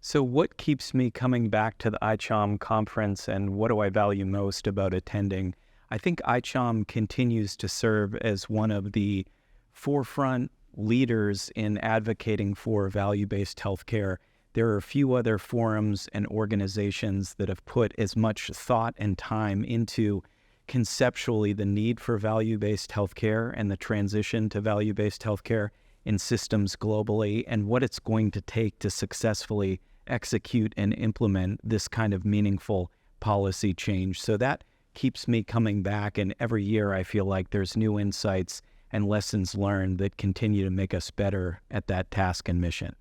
So what keeps me coming back to the ICHOM conference, and what do I value most about attending? I think ICHOM continues to serve as one of the forefront leaders in advocating for value-based healthcare. There are a few other forums and organizations that have put as much thought and time into conceptually the need for value-based healthcare and the transition to value-based healthcare in systems globally, and what it's going to take to successfully execute and implement this kind of meaningful policy change. So that keeps me coming back, and every year I feel like there's new insights and lessons learned that continue to make us better at that task and mission.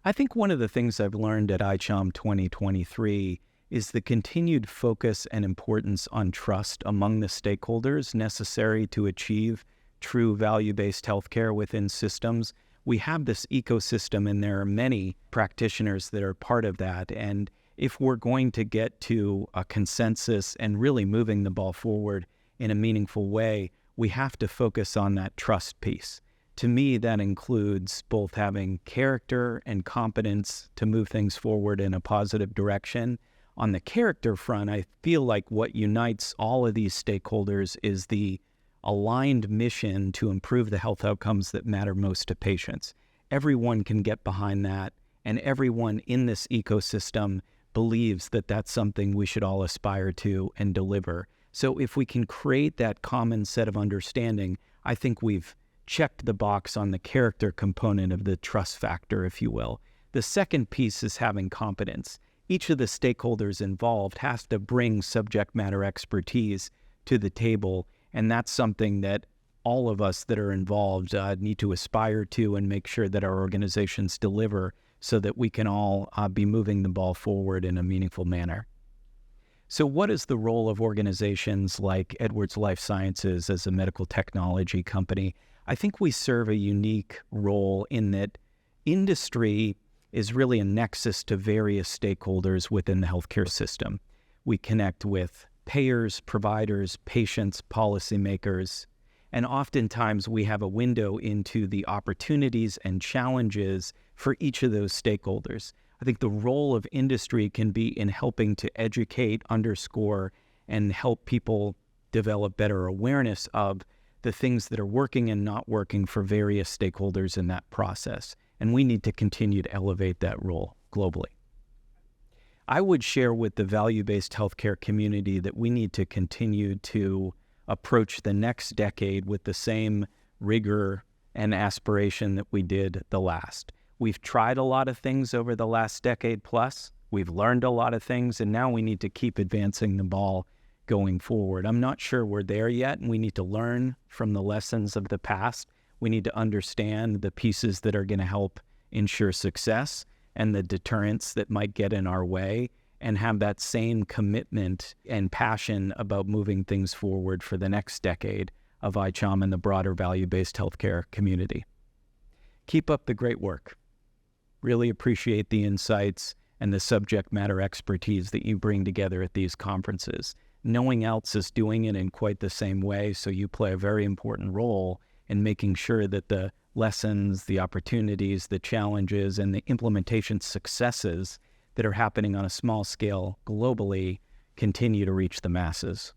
I think one of the things I've learned at ICHOM 2023 is the continued focus and importance on trust among the stakeholders necessary to achieve true value-based healthcare within systems. We have this ecosystem, and there are many practitioners that are part of that. And if we're going to get to a consensus and really moving the ball forward in a meaningful way, we have to focus on that trust piece. To me, that includes both having character and competence to move things forward in a positive direction. On the character front, I feel like what unites all of these stakeholders is the aligned mission to improve the health outcomes that matter most to patients. Everyone can get behind that, and everyone in this ecosystem believes that that's something we should all aspire to and deliver. So if we can create that common set of understanding, I think we've checked the box on the character component of the trust factor, if you will. The second piece is having competence. Each of the stakeholders involved has to bring subject matter expertise to the table, and that's something that all of us that are involved need to aspire to and make sure that our organizations deliver so that we can all be moving the ball forward in a meaningful manner. So what is the role of organizations like Edwards Lifesciences as a medical technology company? I think we serve a unique role in that industry is really a nexus to various stakeholders within the healthcare system. We connect with payers, providers, patients, policymakers, and oftentimes we have a window into the opportunities and challenges for each of those stakeholders. I think the role of industry can be in helping to educate, underscore, and help people develop better awareness of the things that are working and not working for various stakeholders in that process. And we need to continue to elevate that role globally. I would share with the value-based healthcare community that we need to continue to approach the next decade with the same rigor and aspiration that we did the last. We've tried a lot of things over the last decade plus. We've learned a lot of things, and now we need to keep advancing the ball going forward. I'm not sure we're there yet, and we need to learn from the lessons of the past. We need to understand the pieces that are going to help ensure success and the deterrents that might get in our way, and have that same commitment and passion about moving things forward for the next decade of ICHOM and the broader value-based healthcare community. Keep up the great work. Really appreciate the insights and the subject matter expertise that you bring together at these conferences. No one else is doing it in quite the same way, so you play a very important role in making sure that the lessons, the opportunities, the challenges, and the implementation successes that are happening on a small scale globally continue to reach the masses.